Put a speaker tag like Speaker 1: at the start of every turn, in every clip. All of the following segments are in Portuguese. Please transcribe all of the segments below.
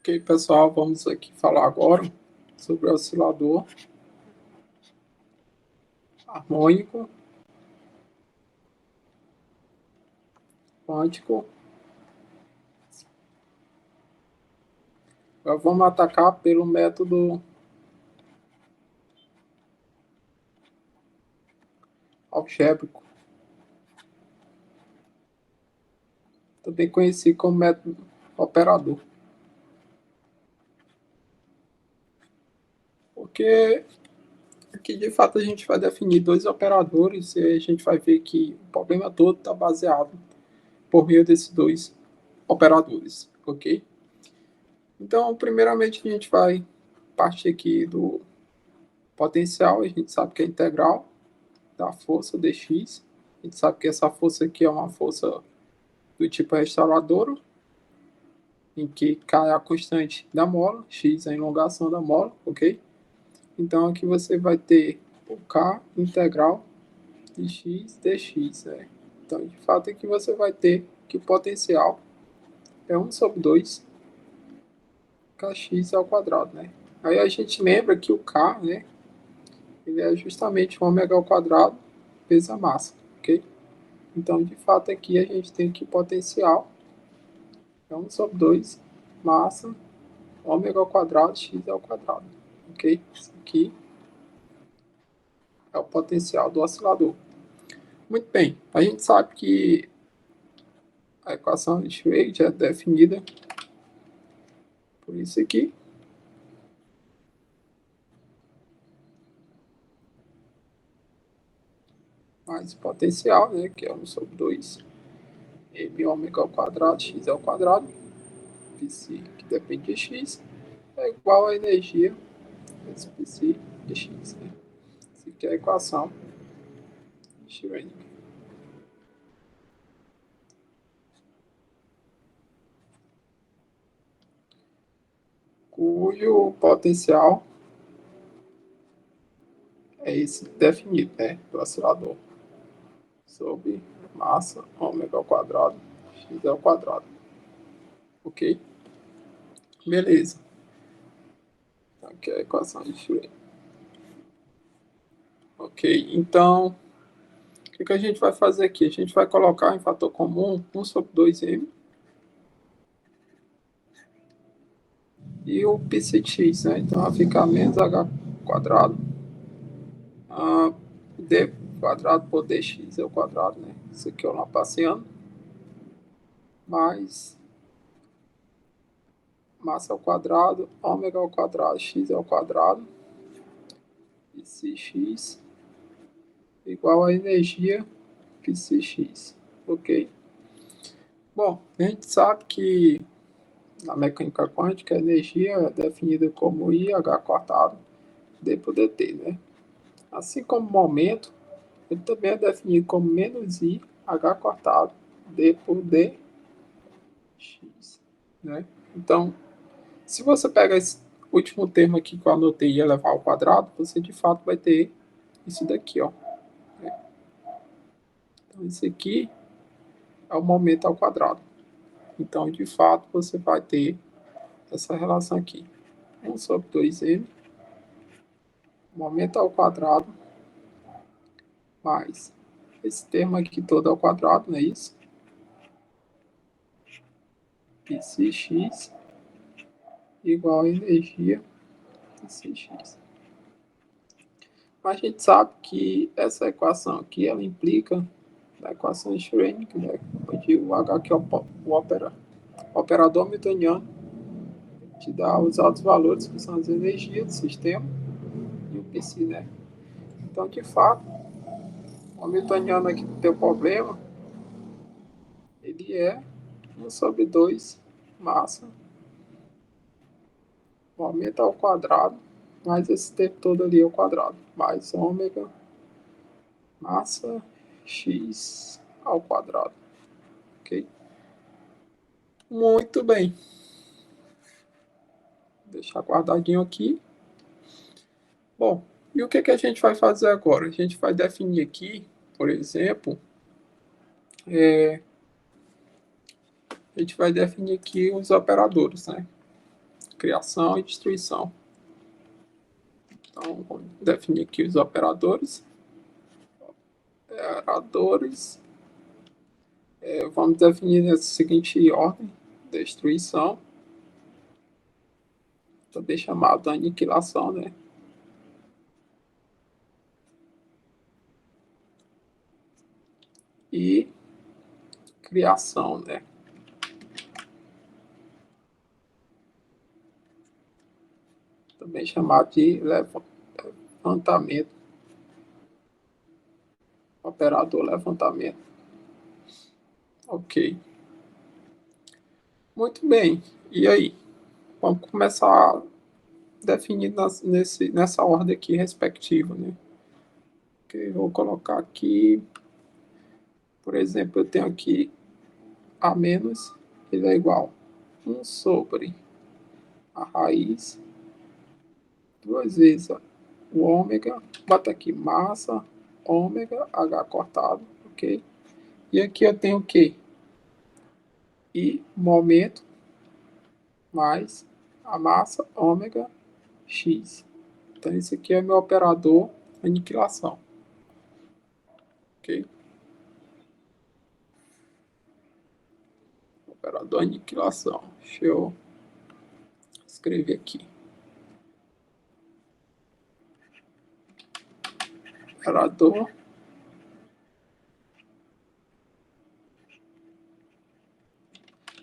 Speaker 1: Ok, pessoal, vamos aqui falar agora sobre o oscilador harmônico, quântico. Agora vamos atacar pelo método algébrico, também conhecido como método operador. Porque aqui de fato a gente vai definir dois operadores e a gente vai ver que o problema todo está baseado por meio desses dois operadores, ok? Então, primeiramente a gente vai partir aqui do potencial, a gente sabe que é integral da força dx. A gente sabe que essa força aqui é uma força do tipo restauradora, em que K é a constante da mola, x é a elongação da mola, ok? Então aqui você vai ter o K integral de x dx. Né? Então, de fato, aqui você vai ter que o potencial é 1 sobre 2 kx ao quadrado. Né? Aí a gente lembra que o K, né, ele é justamente o ômega ao quadrado vezes a massa, ok? Então, de fato, aqui a gente tem que o potencial é 1 sobre 2 massa ômega ao quadrado x ao quadrado, ok? Isso aqui é o potencial do oscilador. Muito bem, a gente sabe que a equação de Schrödinger é definida por isso aqui. Mais o potencial, né, que é 1 sobre 2 m ômega ao quadrado x ao quadrado, psi, que depende de x, é igual a energia vezes psi de x. Né? Essa aqui é a equação de Schrödinger. Cujo potencial é esse definido, né, do oscilador, sobre massa ômega ao quadrado x ao quadrado. Ok? Beleza. Então, aqui é a equação de Schrödinger. Ok, então, o que a gente vai fazer aqui? A gente vai colocar em fator comum 1 sobre 2m e o πx, né? Então, vai ficar menos h quadrado d quadrado por dx ao quadrado, né? Isso aqui é o Laplaciano, mais massa ao quadrado, ômega ao quadrado, x ao quadrado, e x igual a energia px, ok? Bom, a gente sabe que na mecânica quântica a energia é definida como IH cortado d por dt, né? Assim como o momento, ele também é definido como menos I H cortado d por dx, né? Então, se você pega esse último termo aqui que eu anotei e elevar ao quadrado, você de fato vai ter isso daqui, ó. Então, isso aqui é o momento ao quadrado. Então, de fato, você vai ter essa relação aqui. 1 sobre 2m, momento ao quadrado, mais esse termo aqui todo ao quadrado, não é isso? Pcx igual a energia Pcx. Mas a gente sabe que essa equação aqui, ela implica na equação de Schrödinger, né? Onde o H que é o operador hamiltoniano, te dá os altos valores, que são as energias do sistema, e o Pc, né? Então, de fato, o hamiltoniano aqui do teu problema, ele é 1 sobre 2 massa, o aumento ao quadrado, mais esse tempo todo ali ao quadrado, mais ômega, massa, x ao quadrado. Ok? Muito bem. Vou deixar guardadinho aqui. Bom, e o que a gente vai fazer agora? A gente vai definir aqui, por exemplo, a gente vai definir aqui os operadores, né? criação e destruição. Então, vamos definir aqui os operadores. Vamos definir nessa seguinte ordem: destruição, também chamado aniquilação, né? E criação, né? Também chamado de levantamento, operador levantamento. Ok. Muito bem. E aí? Vamos começar definindo nessa ordem aqui respectiva, né? Eu vou colocar aqui, por exemplo, eu tenho aqui a menos, ele é igual a 1 sobre a raiz, 2 vezes o ômega, bota aqui massa, ômega, H cortado, ok? E aqui eu tenho o quê? I, momento, mais a massa, ômega, x. Então, esse aqui é meu operador aniquilação. Ok? Operador aniquilação. Deixa eu escrever aqui. Operador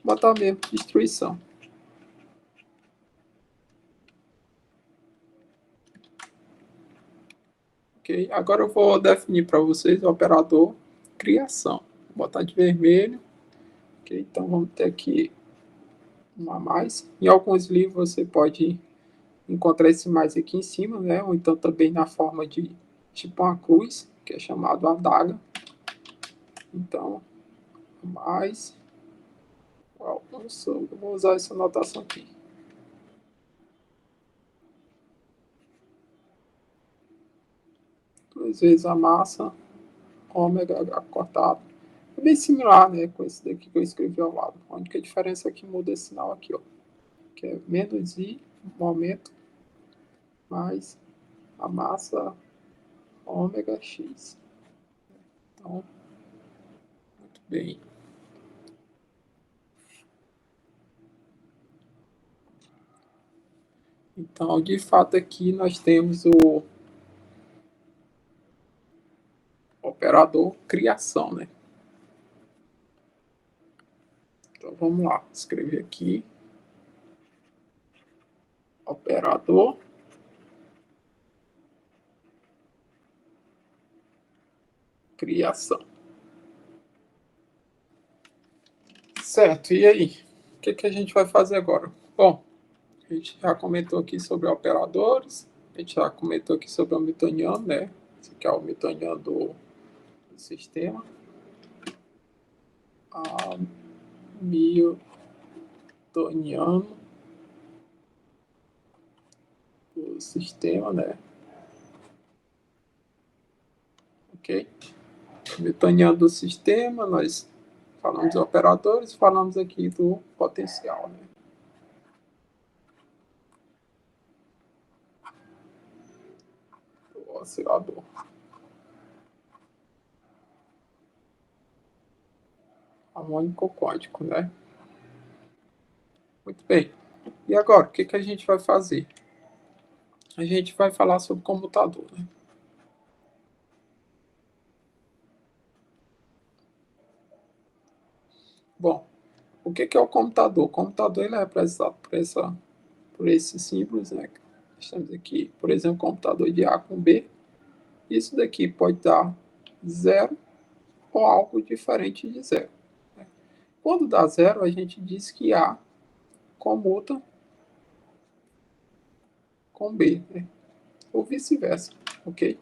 Speaker 1: botar mesmo destruição. Ok? Agora eu vou definir para vocês o operador criação. Vou botar de vermelho. Ok? Então vamos ter aqui um a mais. Em alguns livros você pode encontrar esse mais aqui em cima, né? Ou então também na forma de tipo uma cruz, que é chamado adaga. Então, mais igual eu vou usar essa notação aqui. Duas vezes a massa, ômega cortado. É bem similar, né, com esse daqui que eu escrevi ao lado. A única diferença é que muda esse sinal aqui, ó, que é menos I, momento, mais a massa, ômega x. Então, muito bem. Então, de fato, aqui nós temos o operador criação, né? Então, vamos lá, escrever aqui, operador criação. Certo, e aí? O que a gente vai fazer agora? Bom, a gente já comentou aqui sobre operadores, a gente já comentou aqui sobre o hamiltoniano, né? Esse aqui é o hamiltoniano do sistema. Hamiltoniano do sistema, né? Ok? Hamiltoniano do sistema, nós falamos de operadores, falamos aqui do potencial, né? Do oscilador. Harmônico quântico, né? Muito bem. E agora, o que a gente vai fazer? A gente vai falar sobre comutador, né? Bom, o que é o computador? O computador ele é representado por esses símbolos, né? Estamos aqui, por exemplo, computador de A com B. Isso daqui pode dar zero ou algo diferente de zero. Né? Quando dá zero, a gente diz que A comuta com B, né? Ou vice-versa, ok?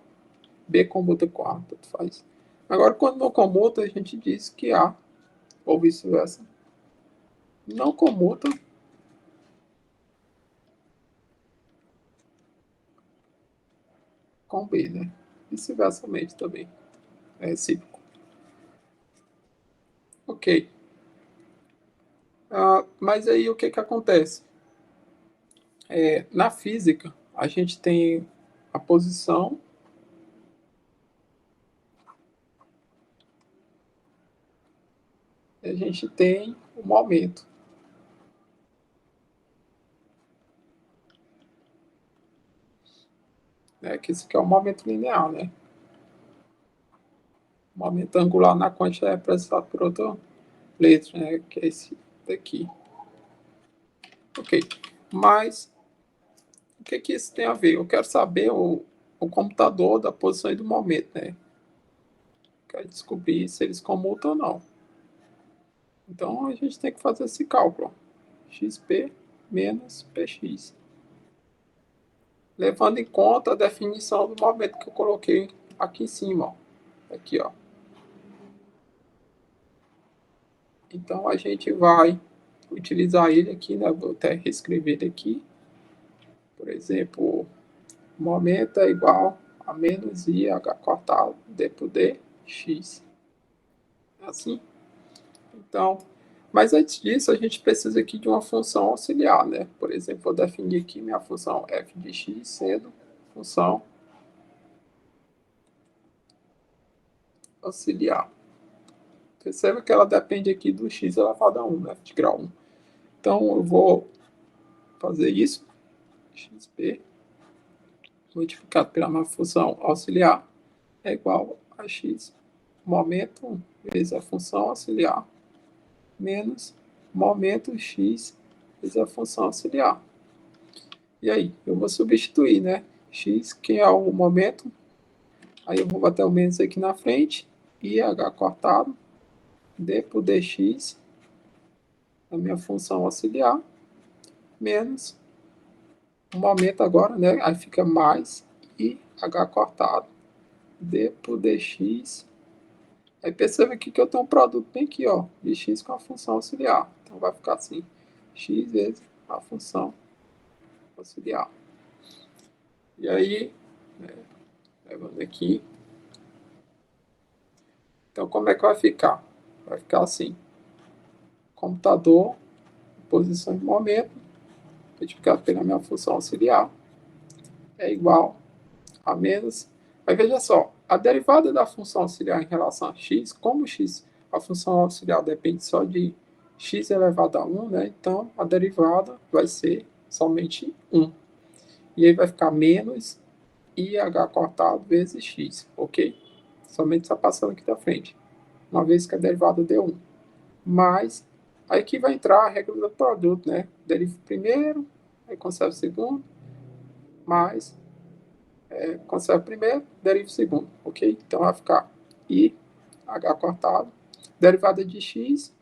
Speaker 1: B comuta com A, tanto faz. Agora, quando não comuta, a gente diz que A, ou vice-versa, não comuta com B, né? Vice-versamente também. É recíproco. Ok. Mas aí o que acontece? Na física, a gente tem a posição e a gente tem o momento. Né? Que esse aqui é o momento linear, né? O momento angular na quântica é representado por outra letra, né? Que é esse daqui. Ok. Mas o que isso tem a ver? Eu quero saber o computador da posição e do momento, né? Quero descobrir se eles comutam ou não. Então a gente tem que fazer esse cálculo. XP menos PX. Levando em conta a definição do momento que eu coloquei aqui em cima. Ó. Aqui, ó. Então a gente vai utilizar ele aqui, né? Vou até reescrever ele aqui. Por exemplo, momento é igual a menos IH cortado D por D, X. Assim. Então, mas antes disso, a gente precisa aqui de uma função auxiliar, né? Por exemplo, vou definir aqui minha função f de x sendo função auxiliar. Perceba que ela depende aqui do x elevado a 1, né? De grau 1. Então, eu vou fazer isso, xp, multiplicado pela minha função auxiliar, é igual a x momento vezes a função auxiliar, menos momento x vezes a função auxiliar. E aí, eu vou substituir, né? X, que é o momento. Aí eu vou botar o menos aqui na frente. E H cortado. D por dx, a minha função auxiliar. Menos o momento agora, né? Aí fica mais I H cortado. D por dx. Aí perceba aqui que eu tenho um produto bem aqui, ó. De x com a função auxiliar. Então vai ficar assim. X vezes a função auxiliar. E aí, levando aqui. Então, como é que vai ficar? Vai ficar assim. Computador, posição e momento, multiplicado pela minha função auxiliar, é igual a menos. Mas veja só, a derivada da função auxiliar em relação a x, como x, a função auxiliar depende só de x elevado a 1, né? Então, a derivada vai ser somente 1. E aí vai ficar menos IH cortado vezes x, ok? Somente está passando aqui da frente, uma vez que a derivada deu 1. Mais, aí que vai entrar a regra do produto, né? Deriva o primeiro, aí conserva o segundo, mais, conserva o primeiro, deriva o segundo, ok? Então vai ficar I, H cortado, derivada de x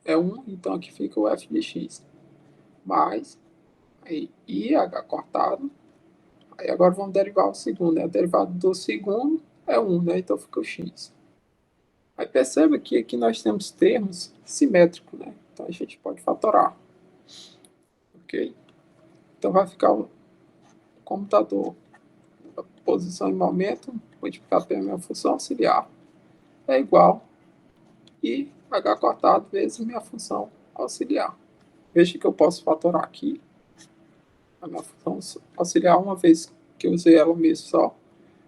Speaker 1: é 1, então aqui fica o f de x, mais, aí I, H cortado, aí agora vamos derivar o segundo, né? A derivada do segundo é 1, né? Então fica o x. Aí perceba que aqui nós temos termos simétricos, né? Então a gente pode fatorar. Ok? Então vai ficar o computador, a posição e momento, multiplicado pela minha função auxiliar, é igual I H cortado vezes minha função auxiliar. Veja que eu posso fatorar aqui a minha função auxiliar uma vez que eu usei ela mesmo só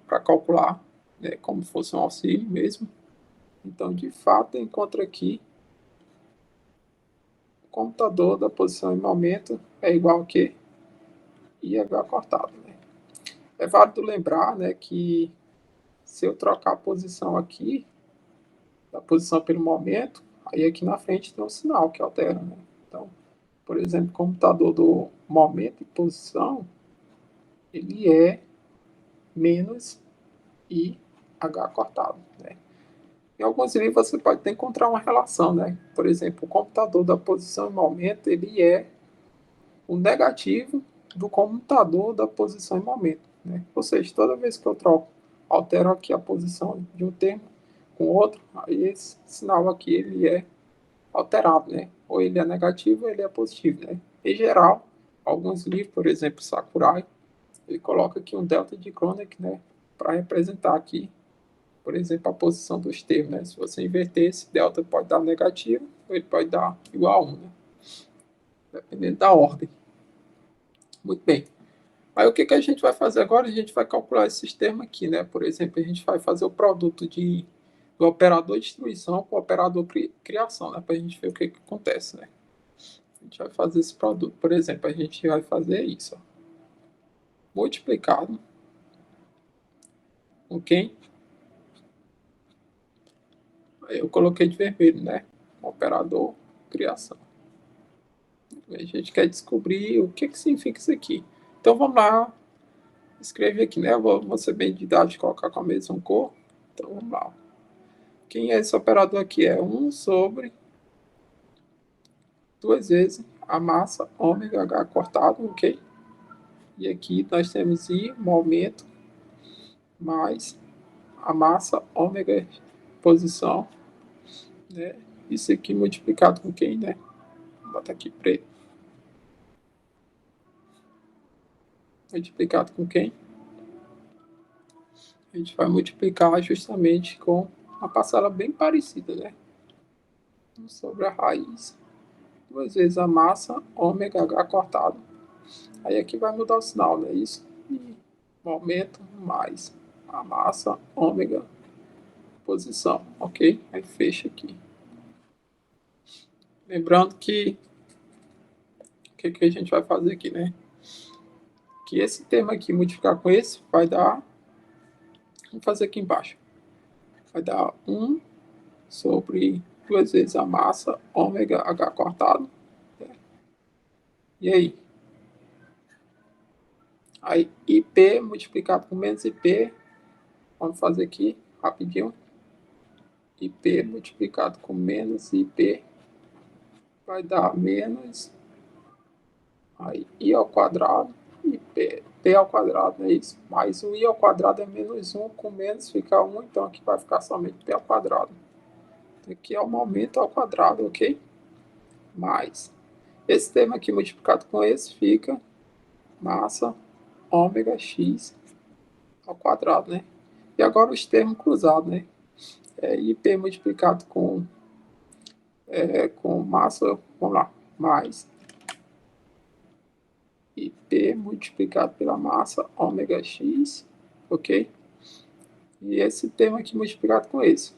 Speaker 1: para calcular, né, como fosse um auxílio mesmo. Então, de fato, eu encontro aqui o computador da posição e momento é igual a quê? IH cortado. Né? É válido lembrar, né, que se eu trocar a posição aqui, da posição pelo momento, aí aqui na frente tem um sinal que altera. Né? Então, por exemplo, o computador do momento e posição, ele é menos IH cortado. Né? Em alguns livros você pode até encontrar uma relação. Né? Por exemplo, o computador da posição e momento, ele é o negativo do computador da posição e momento. Né? Ou seja, toda vez que eu troco, altero aqui a posição de um termo com outro, aí esse sinal aqui ele é alterado, né? Ou ele é negativo ou ele é positivo, né? Em geral, alguns livros, por exemplo, Sakurai, ele coloca aqui um delta de Kroneck, né? Para representar aqui, por exemplo, a posição dos termos, né? Se você inverter, esse delta pode dar negativo ou ele pode dar igual a 1, né? Dependendo da ordem. Muito bem. Aí o que, que a gente vai fazer agora? A gente vai calcular esses termos aqui, né? Por exemplo, a gente vai fazer o produto do operador de distribuição com o operador criação, né? Para a gente ver o que, que acontece, né? A gente vai fazer esse produto. Por exemplo, a gente vai fazer isso, ó. Multiplicado, ok? Eu coloquei de vermelho, né? Operador criação. A gente quer descobrir o que, que significa isso aqui. Então vamos lá, escrever aqui, né? Eu vou ser bem didático, colocar com a mesma cor. Então vamos lá. Quem é esse operador aqui? É 1 sobre 2 vezes a massa ômega H cortado, ok? E aqui nós temos I, momento, mais a massa ômega posição, né? Isso aqui multiplicado com quem, né? Vou botar aqui preto. Multiplicado com quem? A gente vai multiplicar justamente com uma parcela bem parecida, né? Sobre a raiz. 2 vezes a massa ômega H cortado. Aí aqui vai mudar o sinal, né? Isso. E momento mais a massa ômega posição, ok? Aí fecha aqui. Lembrando que o que a gente vai fazer aqui, né? Que esse termo aqui multiplicar com esse vai dar, vamos fazer aqui embaixo, vai dar 1 sobre 2 vezes a massa ômega H cortado. E aí? Aí IP multiplicado com menos IP, vamos fazer aqui rapidinho. IP multiplicado com menos IP vai dar menos, aí I ao quadrado, e P ao quadrado, não é isso? Mais o I ao quadrado é menos 1, com menos fica 1, então aqui vai ficar somente P ao quadrado. Então, aqui é o momento ao quadrado, ok? Mais esse termo aqui multiplicado com esse fica massa ômega x ao quadrado, né? E agora os termos cruzados, né? IP multiplicado com massa, vamos lá, mais IP multiplicado pela massa ômega x, ok? E esse termo aqui multiplicado com esse.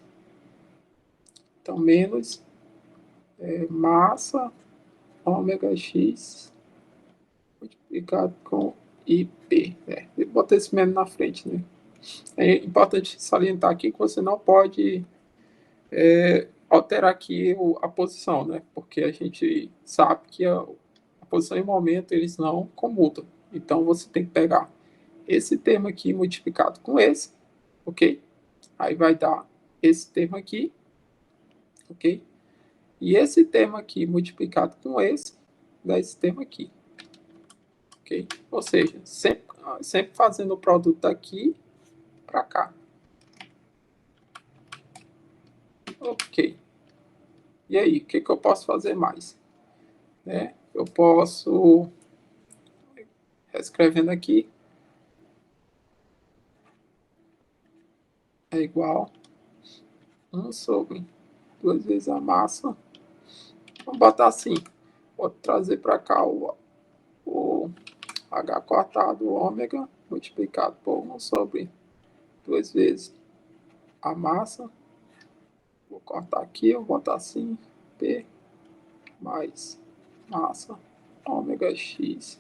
Speaker 1: Então, menos massa ômega x multiplicado com IP. Eu botei esse menos na frente, né? É importante salientar aqui que você não pode alterar aqui a posição, né? Porque a gente sabe que a posição e o momento eles não comutam. Então você tem que pegar esse termo aqui multiplicado com esse, ok? Aí vai dar esse termo aqui, ok? E esse termo aqui multiplicado com esse, dá esse termo aqui, ok? Ou seja, sempre fazendo o produto daqui para cá. Ok. E aí, o que, que eu posso fazer mais? Né? Eu posso, escrevendo aqui, é igual 1 sobre 2 vezes a massa. Vamos botar assim, vou trazer para cá o H cortado, o ômega, multiplicado por 1 sobre 2 vezes a massa. Vou cortar aqui, eu vou botar assim, P mais massa ômega x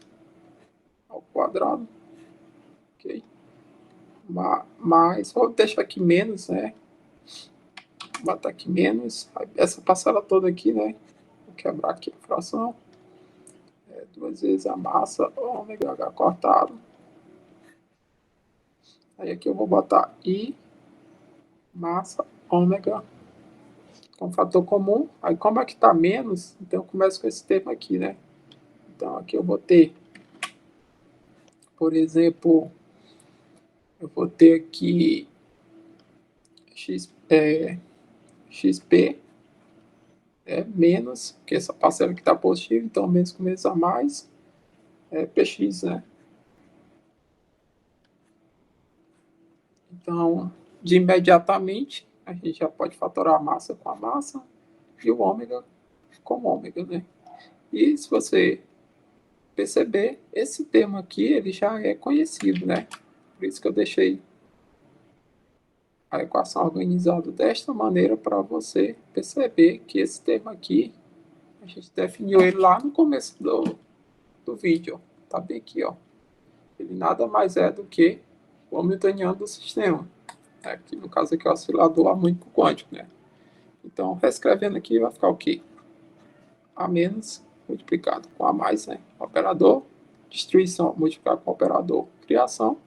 Speaker 1: ao quadrado, ok? Mais, vou deixar aqui menos, né? Vou botar aqui menos, essa parcela toda aqui, né? Vou quebrar aqui a fração. 2 vezes a massa ômega h cortado. Aí aqui eu vou botar I massa ômega com fator comum. Aí como aqui está menos, então eu começo com esse termo aqui, né? Então aqui eu vou ter, por exemplo, eu vou ter aqui XP menos, que essa parcela que está positiva, então menos com menos a mais, PX, né? Então, de imediatamente, a gente já pode fatorar a massa com a massa e o ômega com o ômega, né? E se você perceber, esse termo aqui, ele já é conhecido, né? Por isso que eu deixei a equação organizada desta maneira para você perceber que esse termo aqui, a gente definiu ele lá no começo do vídeo. Tá bem aqui, ó. Ele nada mais é do que o hamiltoniano do sistema. Que no caso aqui é o oscilador harmônico quântico, né? Então, reescrevendo aqui, vai ficar o quê? A menos multiplicado com A mais, né? Operador, destruição multiplicado com operador, criação,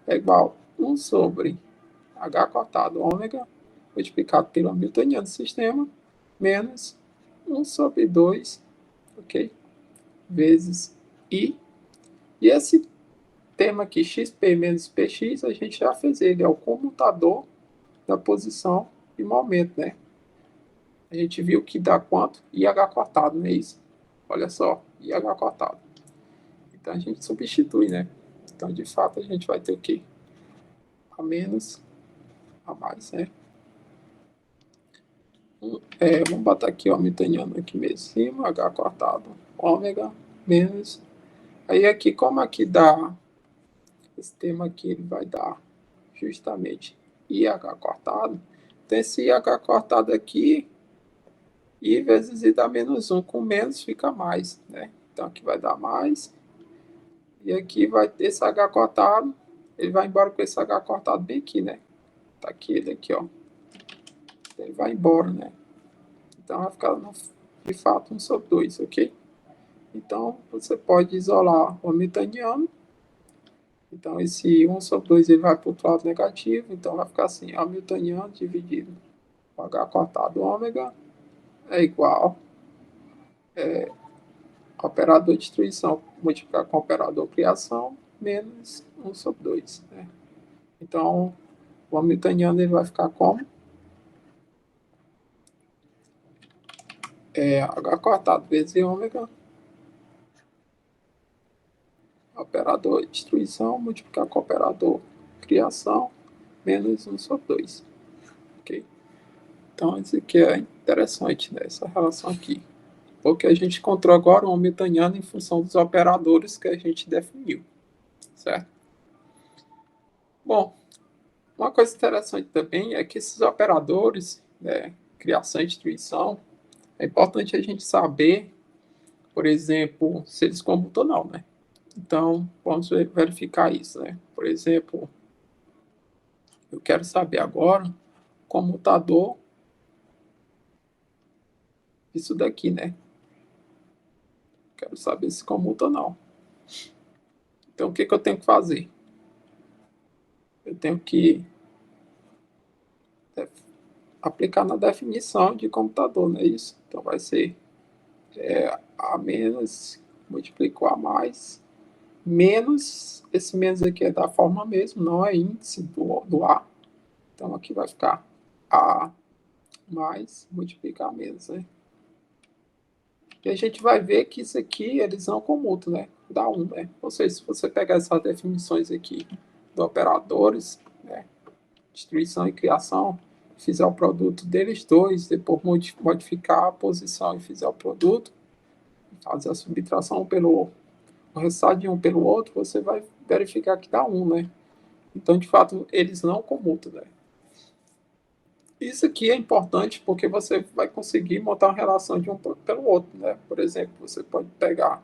Speaker 1: é igual a 1 sobre H cortado ômega, multiplicado pelo hamiltoniano do sistema, menos 1 sobre 2, ok? Vezes I. E esse termo aqui, xp menos px, a gente já fez ele, é o comutador da posição e momento, né? A gente viu que dá quanto? IH cortado, não é isso? Olha só, IH cortado. Então a gente substitui, né? Então, de fato, a gente vai ter o quê? A menos, a mais, né? Vamos botar aqui o hamiltoniano aqui mesmo em cima, H cortado, ômega, menos. Aí aqui, como aqui dá, esse termo aqui, ele vai dar justamente IH cortado. Então, esse IH cortado aqui, I vezes I dá menos 1, com menos fica mais, né? Então, aqui vai dar mais. E aqui vai ter esse H cortado, ele vai embora com esse H cortado bem aqui, né? Tá aqui, ele aqui, ó. Ele vai embora, né? Então, vai ficar, de fato, 1 sobre 2, ok? Então, você pode isolar o hamiltoniano. Então, esse 1 sobre 2 ele vai para o outro lado negativo. Então, vai ficar assim, hamiltoniano dividido por H cortado ômega é igual operador de destruição multiplicar com operador criação menos 1 sobre 2. Né? Então, o hamiltoniano ele vai ficar como? H cortado vezes ômega, operador de destruição multiplicar com operador criação menos 1 sobre 2. Ok? Então, isso aqui é interessante, né? Essa relação aqui. Porque a gente encontrou agora um hamiltoniano em função dos operadores que a gente definiu, certo? Bom, uma coisa interessante também é que esses operadores, né, criação e destruição, é importante a gente saber, por exemplo, se eles comutam ou não, né? Então, vamos verificar isso, né? Por exemplo, eu quero saber agora comutador isso daqui, né? Quero saber se comuta ou não. Então, o que eu tenho que fazer? Eu tenho que aplicar na definição de computador, não é isso? Então, vai ser A menos, multiplico A mais, menos, esse menos aqui é da forma mesmo, não é índice do A. Então, aqui vai ficar A mais, multiplicar menos, né? E a gente vai ver que isso aqui, eles não comutam, né? Dá 1, né? Ou seja, se você pegar essas definições aqui de operadores, né? Destruição e criação, fizer o produto deles dois, depois modificar a posição e fizer o produto, fazer a subtração pelo o resultado de um pelo outro, você vai verificar que dá 1, né? Então, de fato, eles não comutam, né? Isso aqui é importante porque você vai conseguir montar uma relação de um pelo outro, né? Por exemplo, você pode pegar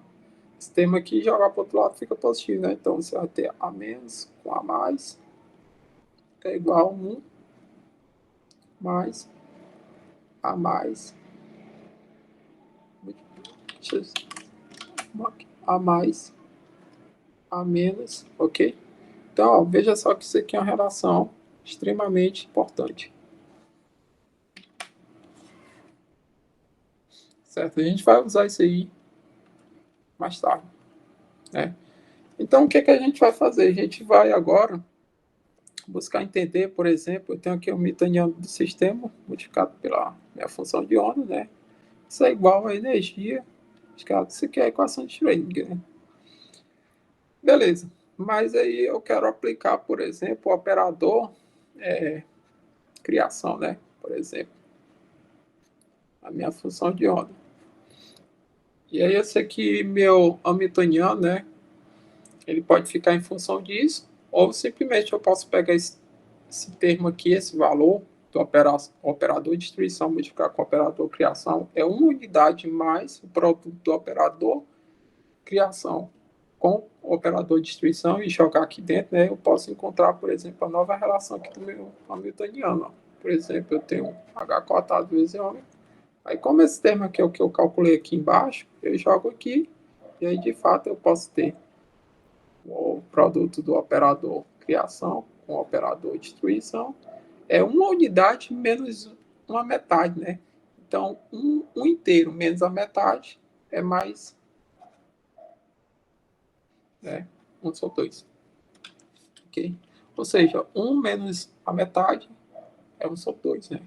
Speaker 1: esse termo aqui e jogar para o outro lado, fica positivo, né? Então, você vai ter A menos com A mais é igual a 1 mais A mais A mais A menos, ok? Então, ó, veja só que isso aqui é uma relação extremamente importante. Certo? A gente vai usar isso aí mais tarde, né? Então, o que a gente vai fazer? A gente vai agora buscar entender, por exemplo, eu tenho aqui o hamiltoniano do sistema multiplicado pela minha função de onda, né? Isso é igual a energia, isso aqui é a equação de Schrödinger, né? Beleza. Mas aí eu quero aplicar, por exemplo, o operador criação, né? Por exemplo, a minha função de onda. E aí eu sei que meu hamiltoniano, né, ele pode ficar em função disso, ou simplesmente eu posso pegar esse termo aqui, esse valor do operador de distribuição multiplicar com o operador criação, é uma unidade mais o produto do operador criação com o operador de distribuição e jogar aqui dentro, né, eu posso encontrar, por exemplo, a nova relação aqui do meu hamiltoniano. Ó. Por exemplo, eu tenho H cotado vezes ômega. Aí, como esse termo aqui é o que eu calculei aqui embaixo, eu jogo aqui e aí, de fato, eu posso ter o produto do operador criação com o operador distribuição. É uma unidade menos uma metade, né? Então, um inteiro menos a metade é mais, né? 1 sobre 2. Ok? Ou seja, 1 menos a metade é 1 sobre 2, né?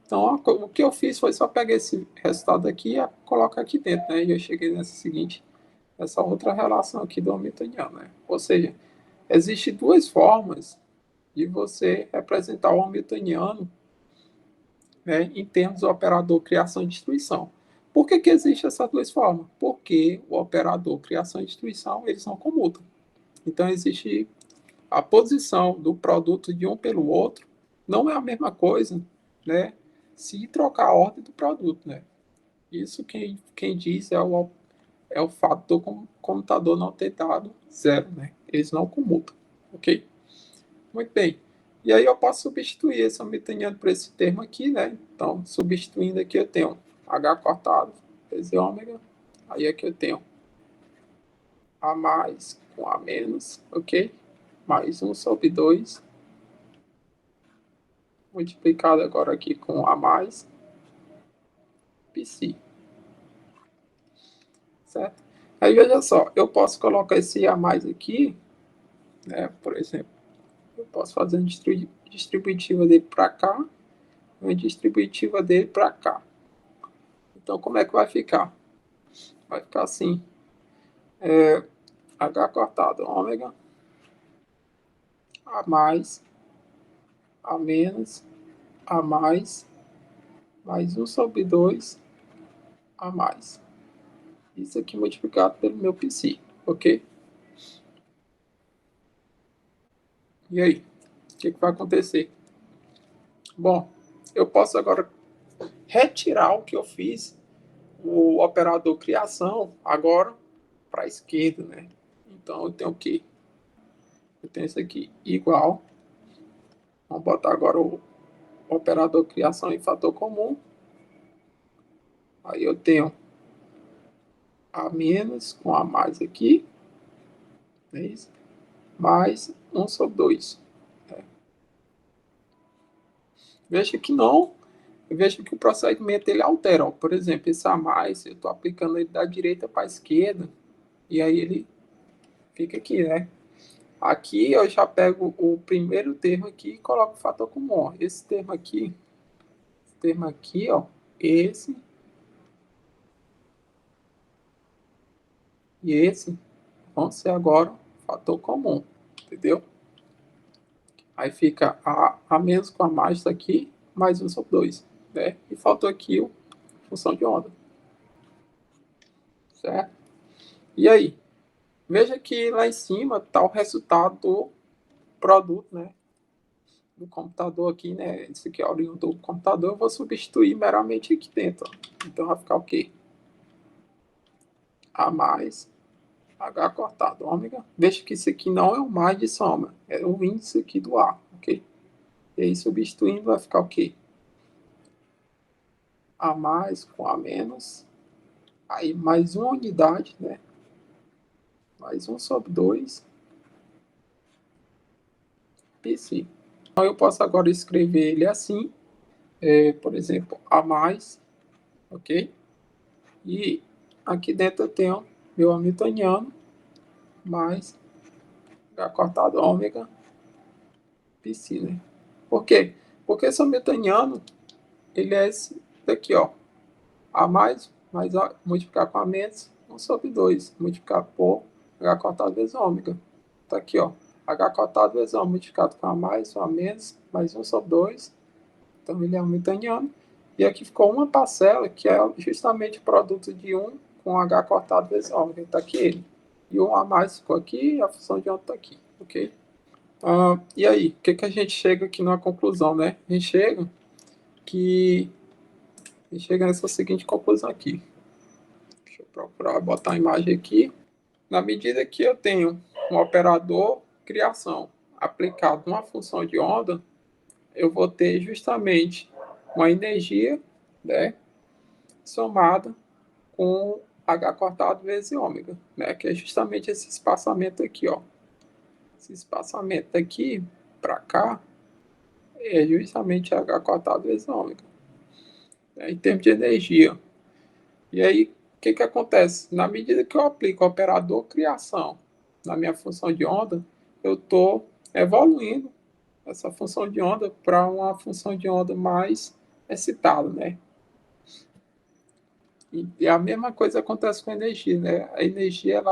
Speaker 1: Então, o que eu fiz foi só pegar esse resultado aqui e colocar aqui dentro, né? E eu cheguei nessa seguinte, essa outra relação aqui do hamiltoniano, né? Ou seja, existem duas formas de você representar o hamiltoniano, né, em termos do operador criação e destruição. Por que existe essas duas formas? Porque o operador criação e destruição, eles não comutam. Então, existe a posição do produto de um pelo outro, não é a mesma coisa, né, se trocar a ordem do produto, né? Isso quem diz é o fato do computador não ter dado zero, né? Eles não comutam, ok? Muito bem. E aí eu posso substituir esse hamiltoniano por esse termo aqui, né? Então, substituindo aqui eu tenho H cortado vezes ômega. Aí aqui eu tenho A mais com A menos, ok? Mais 1 sobre 2, multiplicado agora aqui com A mais, psi, certo? Aí veja só, eu posso colocar esse A mais aqui, né? Por exemplo, eu posso fazer uma distributiva dele para cá, uma distributiva dele para cá. Então, como é que vai ficar? Vai ficar assim, H cortado ômega, A mais, A menos, A mais 1 sobre 2, A mais. Isso aqui multiplicado pelo meu psi, ok? E aí, o que vai acontecer? Bom, eu posso agora retirar o que eu fiz, o operador criação, agora para a esquerda, né? Então eu tenho o quê? Eu tenho isso aqui igual. Vamos botar agora o operador criação em fator comum. Aí eu tenho A menos com A mais aqui, é isso? Mais 1 sobre 2. É. Veja que não, veja que o procedimento ele altera. Ó. Por exemplo, esse A mais, eu estou aplicando ele da direita para a esquerda, e aí ele fica aqui, né? Aqui eu já pego o primeiro termo aqui e coloco o fator comum. Ó. Esse termo aqui, ó, esse e esse vão ser agora fator comum, entendeu? Aí fica A menos com A mais daqui, mais 1 sobre 2, né? E faltou aqui a função de onda, certo? E aí? Veja que lá em cima está o resultado do produto, né? Do computador aqui, né? Esse aqui é o oriundo do computador, eu vou substituir meramente aqui dentro. Ó. Então vai ficar o quê? A mais H cortado ômega. Veja que isso aqui não é o mais de soma, é o índice aqui do A, ok? E aí substituindo vai ficar o quê? A mais com A menos, aí mais uma unidade, né? Mais 1 sobre 2, psi. Então eu posso agora escrever ele assim, por exemplo, A mais, ok? E aqui dentro eu tenho meu hamiltoniano mais H cortado ômega, psi, né? Por quê? Porque esse hamiltoniano, ele é esse daqui, ó. A mais A, multiplicar com A menos, 1 sobre 2, multiplicar por H cortado vezes ômega. Tá aqui, ó. H cotado vezes ômega multiplicado com A mais, A menos, mais 1 sobre 2. Então, ele é hamiltoniano. E aqui ficou uma parcela, que é justamente o produto de um com H cortado vezes ômega. Está aqui ele. E o A mais ficou aqui e a função de onda está aqui. Ok? E aí, o que a gente chega aqui na conclusão, né? A gente chega nessa seguinte conclusão aqui. Deixa eu procurar botar a imagem aqui. Na medida que eu tenho um operador criação aplicado numa função de onda, eu vou ter justamente uma energia, né, somada com H cortado vezes ômega, né, que é justamente esse espaçamento aqui, ó. Esse espaçamento aqui para cá é justamente H cortado vezes ômega, né, em termos de energia. E aí, o que acontece? Na medida que eu aplico o operador criação na minha função de onda, eu estou evoluindo essa função de onda para uma função de onda mais excitada, né? E a mesma coisa acontece com a energia, né? A energia,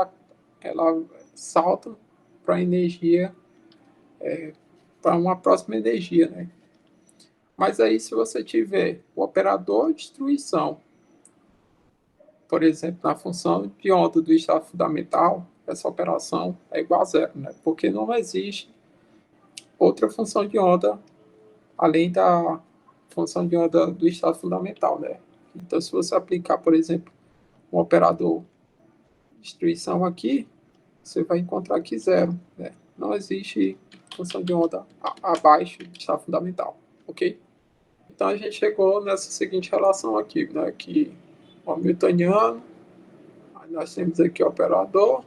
Speaker 1: ela salta para a energia, para uma próxima energia, né? Mas aí, se você tiver o operador de destruição, por exemplo, na função de onda do estado fundamental, essa operação é igual a zero, né? Porque não existe outra função de onda além da função de onda do estado fundamental, né? Então, se você aplicar, por exemplo, um operador de destruição aqui, você vai encontrar aqui zero, né? Não existe função de onda abaixo do estado fundamental, ok? Então, a gente chegou nessa seguinte relação aqui, né? Que o hamiltoniano, aí nós temos aqui o operador,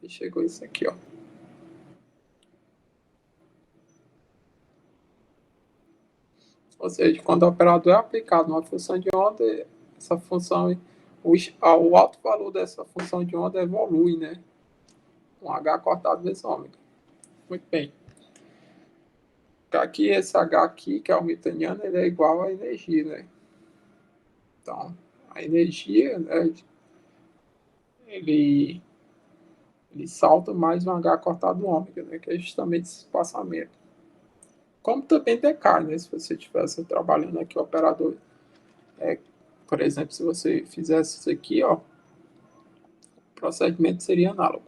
Speaker 1: e chegou isso aqui, ó. Ou seja, quando o operador é aplicado numa função de onda, essa função, o alto valor dessa função de onda evolui, né? Um H cortado vezes ômega. Muito bem. Aqui, esse H aqui, que é o hamiltoniano, ele é igual à energia, né? Então, a energia, né, ele salta mais um H cortado ômega, né? Que é justamente esse espaçamento. Como também decai, né? Se você estivesse trabalhando aqui o operador, por exemplo, se você fizesse isso aqui, ó, o procedimento seria análogo.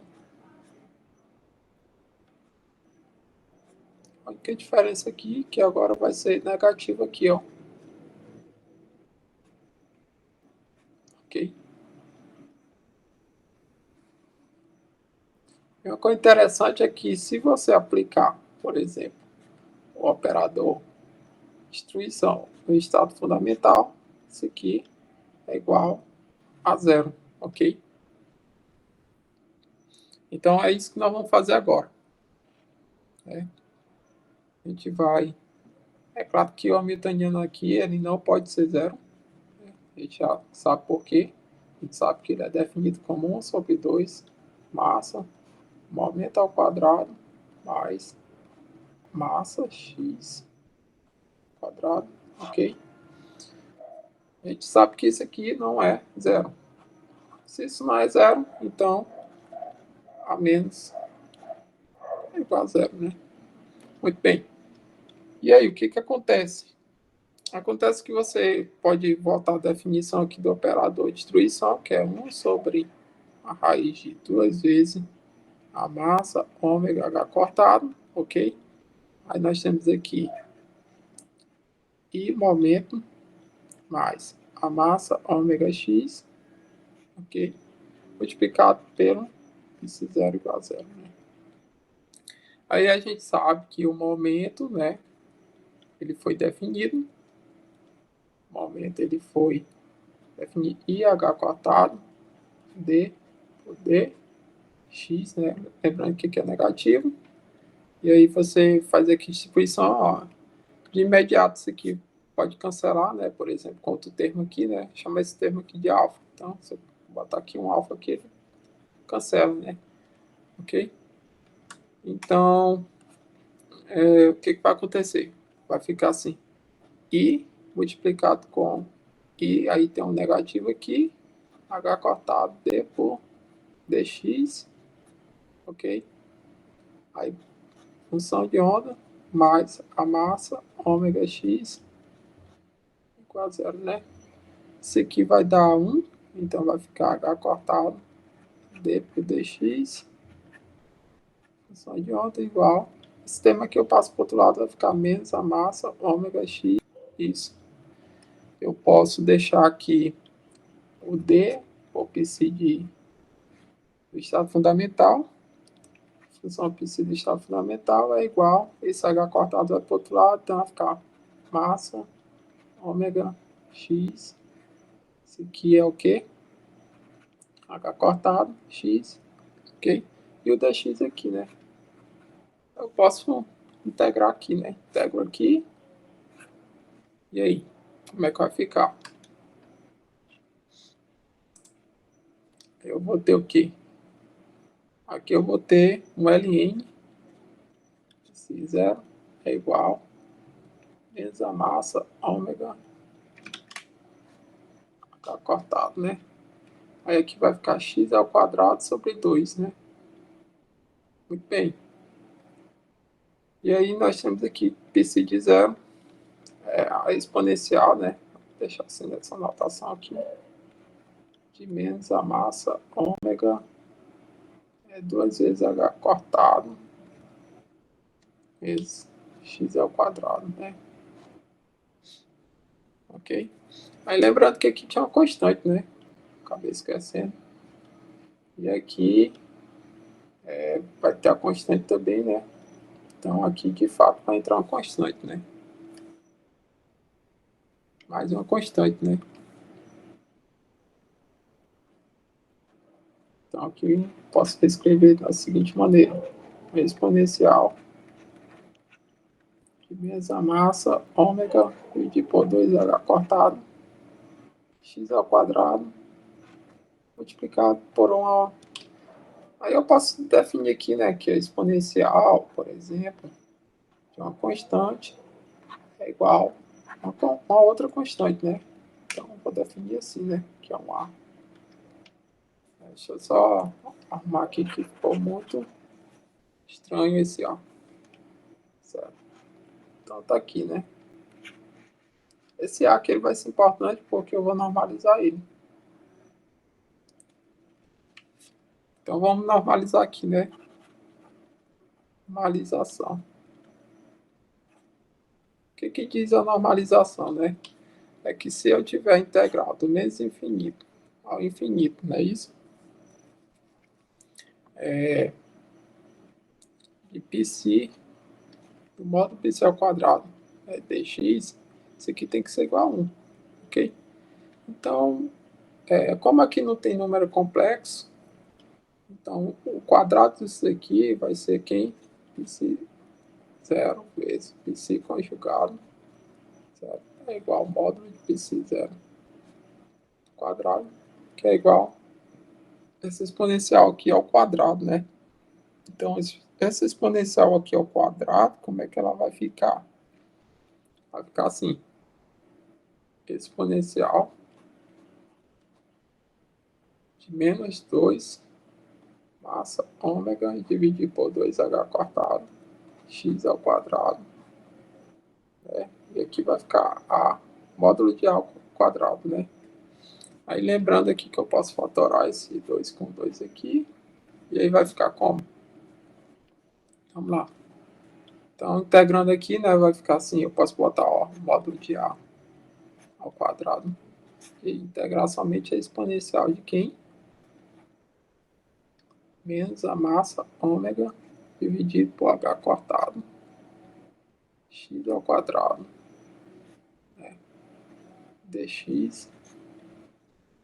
Speaker 1: A única diferença aqui que agora vai ser negativo aqui, ó. Ok? E uma coisa interessante é que se você aplicar, por exemplo, o operador destruição no estado fundamental, isso aqui é igual a zero, ok? Então é isso que nós vamos fazer agora, né? A gente vai... É claro que o hamiltoniano aqui, ele não pode ser zero, né? A gente já sabe por quê. A gente sabe que ele é definido como 1 sobre 2 massa, momento ao quadrado, mais massa x quadrado, ok? A gente sabe que isso aqui não é zero. Se isso não é zero, então a menos é igual a zero, né? Muito bem. E aí, o que acontece? Acontece que você pode voltar à definição aqui do operador de destruição, que é 1 sobre a raiz de 2 vezes a massa ômega h cortado, ok? Aí nós temos aqui I momento mais a massa ômega x, ok? Multiplicado pelo esse zero igual a zero, né? Aí a gente sabe que o momento, né, ele foi definido. O momento ele foi definido IH cortado D por D x, né? Lembrando que aqui é negativo. E aí você faz aqui distribuição, ó. De imediato isso aqui pode cancelar, né? Por exemplo, com outro termo aqui, né? Chama esse termo aqui de alfa. Então, se eu botar aqui um alfa aqui, ele cancela, né? Ok? Então, o que vai acontecer? Vai ficar assim. I multiplicado com I, aí tem um negativo aqui, H cortado D por dx, ok? Aí, função de onda mais a massa ômega x igual a zero, né? Isso aqui vai dar 1 Então vai ficar H cortado D por DX, função de onda igual. Esse termo aqui eu passo para o outro lado, vai ficar menos a massa, ômega x, isso. Eu posso deixar aqui o D, o psi do estado fundamental. Função psi do estado fundamental é igual. Esse H cortado vai para o outro lado, então vai ficar massa, ômega x. Esse aqui é o quê? H cortado, x, ok? E o dx aqui, né? Eu posso integrar aqui, né? Integro aqui. E aí? Como é que vai ficar? Eu vou ter o quê? Aqui eu vou ter um ln, se 0 é igual menos a massa ômega H cortado, né? Aí aqui vai ficar x ao quadrado sobre 2, né? Muito bem. E aí nós temos aqui psi de 0, é a exponencial, né? Vou deixar assim nessa notação aqui. De menos a massa ômega é 2 vezes H cortado vezes x ao quadrado, né? Ok? Aí lembrando que aqui tinha uma constante, né? Acabei esquecendo. E aqui vai ter a constante também, né? Então aqui de fato vai entrar uma constante, né? Mais uma constante, né? Então aqui posso reescrever da seguinte maneira: exponencial de menos a massa ômega dividido por 2h cortado x ao quadrado multiplicado por 1. Aí eu posso definir aqui, né, que a exponencial, por exemplo, de uma constante é igual a uma outra constante, né? Então vou definir assim, né, que é um A. Deixa eu só arrumar aqui que ficou muito estranho esse A. Certo? Então tá aqui, né? Esse A aqui ele vai ser importante porque eu vou normalizar ele. Então vamos normalizar aqui, né? Normalização. O que diz a normalização, né? É que se eu tiver integral do menos infinito ao infinito, não é isso? De π do modo π ao quadrado é dx, isso aqui tem que ser igual a 1, ok? Então, como aqui não tem número complexo, então o quadrado disso aqui vai ser quem? π 0 vezes π conjugado, certo? É igual ao módulo de π 0 quadrado, que é igual essa exponencial aqui ao quadrado, né? Então, essa exponencial aqui ao quadrado, como é que ela vai ficar? Vai ficar assim, exponencial de menos 2 massa ômega dividido por 2h cortado x ao quadrado, né? E aqui vai ficar a módulo de A ao quadrado, né? Aí lembrando aqui que eu posso fatorar esse 2 com 2 aqui, e aí vai ficar como? Vamos lá. Então, integrando aqui, né, vai ficar assim, eu posso botar, ó, módulo de A ao quadrado e integrar somente a exponencial de quem? Menos a massa ômega dividido por H cortado x ao quadrado, né? Dx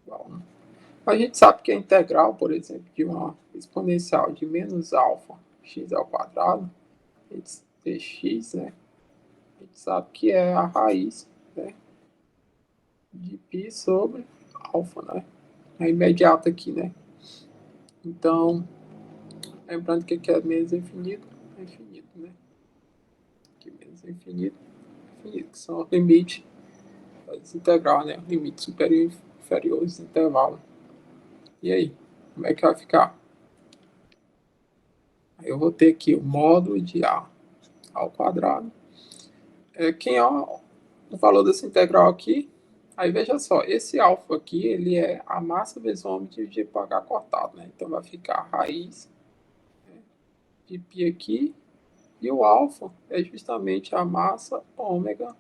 Speaker 1: igual a 1. A gente sabe que a integral, por exemplo, de uma exponencial de menos alfa x ao quadrado, dx, né? A gente sabe que é a raiz, né, de π sobre alfa, né? É imediata aqui, né? Então, lembrando que aqui é menos infinito, é infinito, né? Aqui menos infinito, infinito, que são os limites das integral, né? Limite superior e inferior dos intervalos. E aí, como é que vai ficar? Aí eu vou ter aqui o módulo de A ao quadrado. Quem é o valor dessa integral aqui? Aí veja só, esse alfa aqui, ele é a massa vezes o ômega dividido por h cortado, né? Então vai ficar a raiz de π aqui, e o alfa é justamente a massa ômega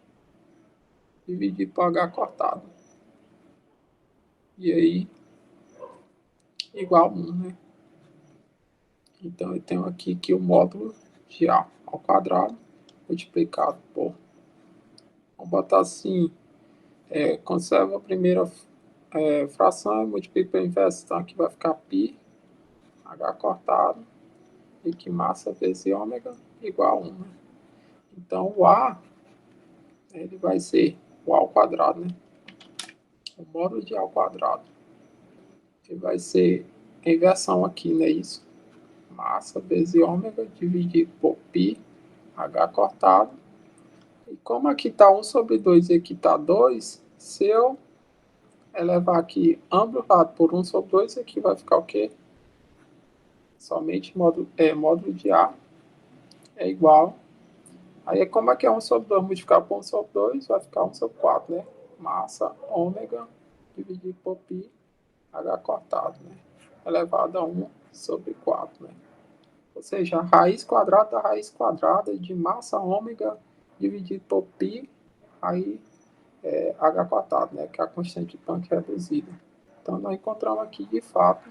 Speaker 1: dividido por h cortado. E aí, igual a 1, né? Então eu tenho aqui que o módulo de A ao quadrado multiplicado por, vamos botar assim, conserva a primeira fração e multiplica pelo inverso. Então aqui vai ficar π, h cortado, e que massa vezes ômega igual a 1. Né? Então o A, ele vai ser o A ao quadrado, né? O módulo de A ao quadrado. Ele vai ser a inversão aqui, não é isso? Massa vezes ômega dividido por π, h cortado. E como aqui está 1 sobre 2 e aqui está 2, se eu elevar aqui ambos lados por 1 sobre 2, aqui vai ficar o quê? Somente módulo de A é igual. Aí como aqui é 1 sobre 2 multiplicar por 1 sobre 2, vai ficar 1 sobre 4, né? Massa ômega dividido por π, h cortado, né? Elevado a 1 sobre 4, né? Ou seja, a raiz quadrada da raiz quadrada de massa ômega dividido por π, aí h quadrado, né, que é a constante de Planck reduzida. Então, nós encontramos aqui, de fato,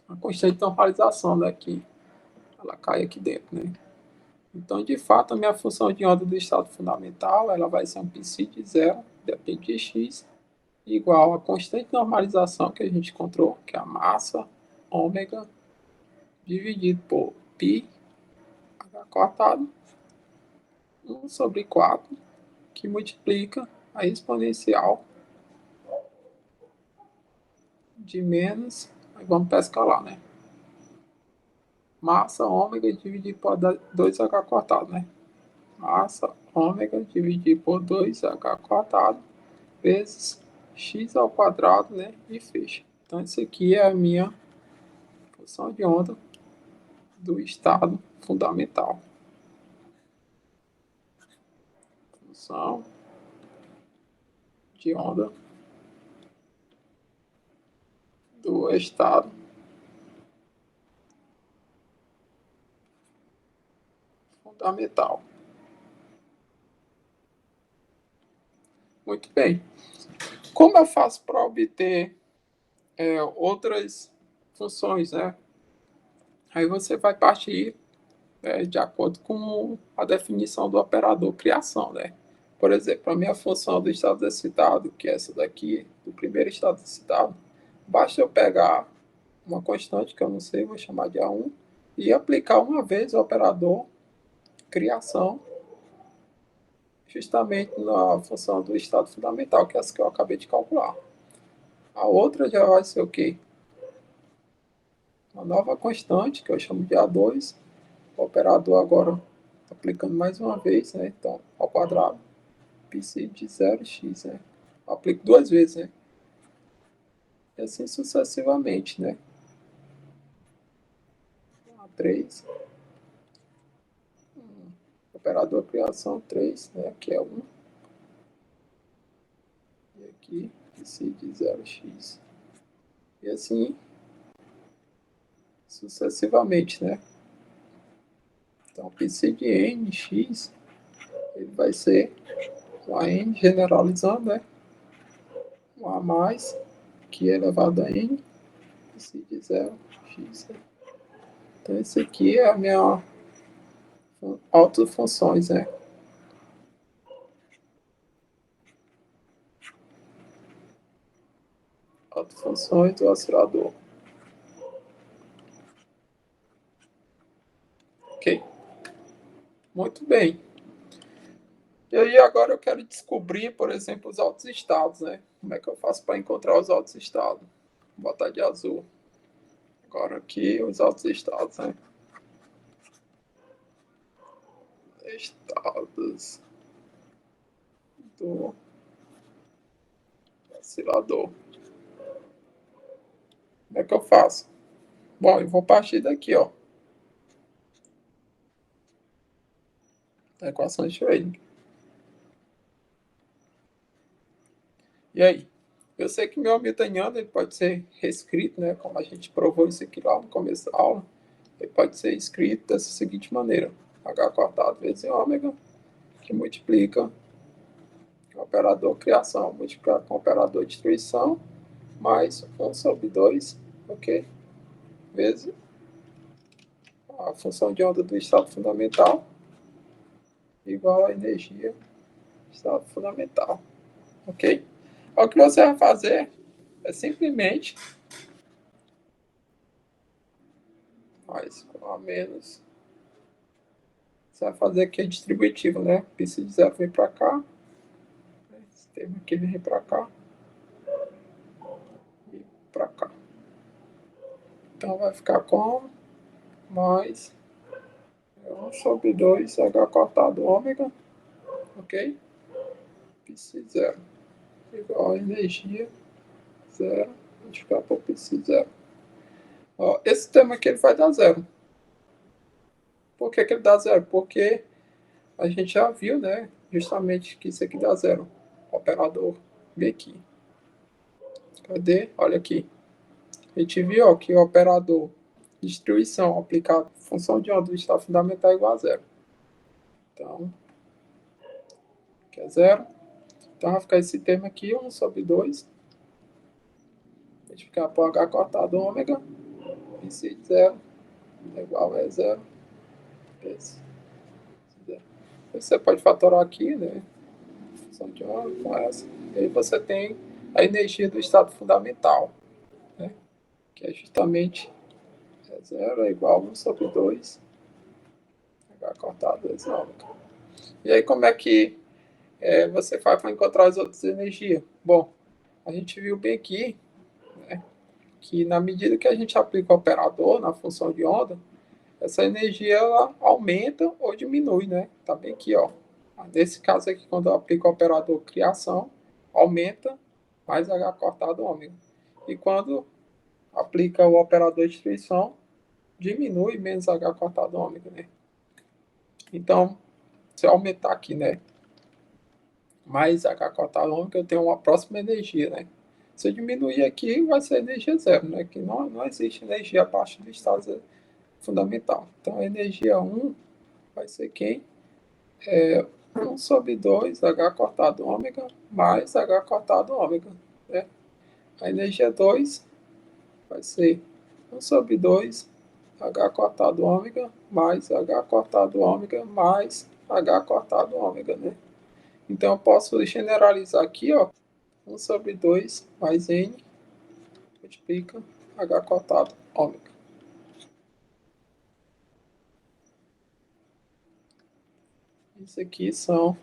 Speaker 1: a constante de normalização, né, que ela cai aqui dentro. Né? Então, de fato, a minha função de onda do estado fundamental ela vai ser um psi de zero, depende de x, igual a constante de normalização que a gente encontrou, que é a massa ômega, dividido por π, h quadrado, 1 sobre 4, que multiplica a exponencial de menos, aí vamos para escalar, né? Massa ômega dividido por 2h cortado, né? Massa ômega dividido por 2h cortado vezes x ao quadrado, né? E fecha. Então, isso aqui é a minha função de onda do estado fundamental. Função de onda do estado fundamental. Muito bem. Como eu faço para obter outras funções, né? Aí você vai partir de acordo com a definição do operador criação, né? Por exemplo, a minha função do estado excitado, que é essa daqui, do primeiro estado excitado, basta eu pegar uma constante que eu não sei, vou chamar de A1, e aplicar uma vez o operador criação justamente na função do estado fundamental, que é essa que eu acabei de calcular. A outra já vai ser o quê? Uma nova constante, que eu chamo de A2, o operador agora aplicando mais uma vez, né? Então, ao quadrado, psi de 0x, né? Aplico duas vezes, né? E assim sucessivamente, né? A3, operador criação 3, né? Que é 1. E aqui, psi de 0x. E assim sucessivamente, né? Então, psi de nx, ele vai ser um a n generalizando, né? Um a mais, que é elevado a n, psi de 0x. Né? Então, esse aqui é a minha autofunções, né? Autofunções do oscilador. Ok? Muito bem. E aí agora eu quero descobrir, por exemplo, os altos estados, né? Como é que eu faço para encontrar os altos estados? Vou botar de azul. Agora aqui os altos estados, né? Estados do oscilador. Como é que eu faço? Bom, eu vou partir daqui, ó. Da equação de Schrödinger. E aí? Eu sei que meu hamiltoniano ele pode ser reescrito, né? Como a gente provou isso aqui lá no começo da aula. Ele pode ser escrito dessa seguinte maneira: H cortado vezes ômega, que multiplica o operador criação, multiplicar com o operador destruição, mais 1 sobre 2, ok? Vezes a função de onda do estado fundamental, igual a energia do estado fundamental, ok? O que você vai fazer é simplesmente mais com a menos. Você vai fazer aqui a distributiva, né? Psi de zero vem para cá, esse termo aqui vem para cá e para cá. Então vai ficar com mais 1 sobre 2 H cortado ômega, ok? Psi zero igual a energia zero multiplicado por psi zero. Ó, esse termo aqui ele vai dar zero. Por que ele dá zero? Porque a gente já viu, né? Justamente que isso aqui dá zero. Operador B aqui. Cadê? Olha aqui. A gente viu ó, que o operador distribuição aplicado função de onda do estado fundamental é igual a zero. Então, que é zero. Então vai ficar esse termo aqui, 1 sobre 2. Multiplicar por H cortado ômega. Psi de zero é igual a zero. Você pode fatorar aqui, né? Função de onda com essa. E aí você tem a energia do estado fundamental, né? Que é justamente zero é igual a 1 sobre 2 H cortado vezes ômega. E aí como é que você faz para encontrar as outras energias? Bom, a gente viu bem aqui, né, que na medida que a gente aplica o operador na função de onda, essa energia ela aumenta ou diminui, né? Tá bem aqui, ó. Nesse caso aqui, quando eu aplico o operador criação, aumenta mais H cortado ômega. E quando aplica o operador destruição, diminui menos H cortado ômega, né? Então, se eu aumentar aqui, né, mais H cortado ômega, eu tenho uma próxima energia, né? Se eu diminuir aqui, vai ser energia zero, né? Que não existe energia abaixo do estado fundamental. Então, a energia 1 vai ser quem? 1 sobre 2 H cortado ômega mais H cortado ômega, né? A energia 2 vai ser 1 sobre 2 H cortado ômega mais H cortado ômega mais H cortado ômega, né? Então eu posso generalizar aqui, ó, 1 sobre 2 mais N multiplica H cortado ômega. Isso aqui são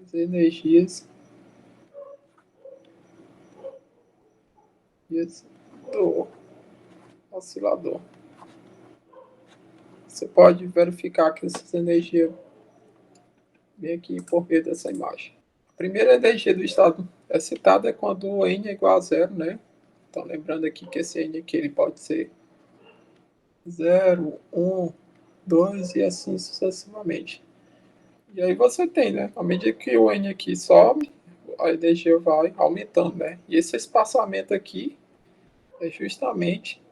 Speaker 1: as energias do oscilador. Você pode verificar que essas energias vêm aqui por meio dessa imagem. A primeira energia do estado excitado é quando o N é igual a zero, né? Então lembrando aqui que esse N aqui ele pode ser 0, 1, 2 e assim sucessivamente. E aí você tem, né? À medida que o N aqui sobe, a energia vai aumentando, né? E esse espaçamento aqui é justamente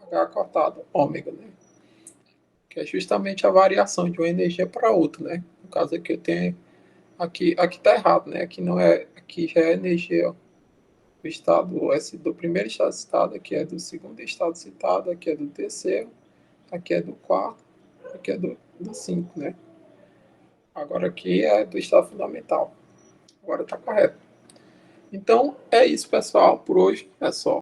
Speaker 1: H cortado ômega, né? Que é justamente a variação de uma energia para outra, né? No caso aqui eu tenho aqui tá errado, né? Aqui não é, aqui já é energia do estado do primeiro estado citado, aqui é do segundo estado citado, aqui é do terceiro, aqui é do quarto, aqui é do 5, né? Agora aqui é do estado fundamental. Agora tá correto. Então é isso, pessoal. Por hoje é só.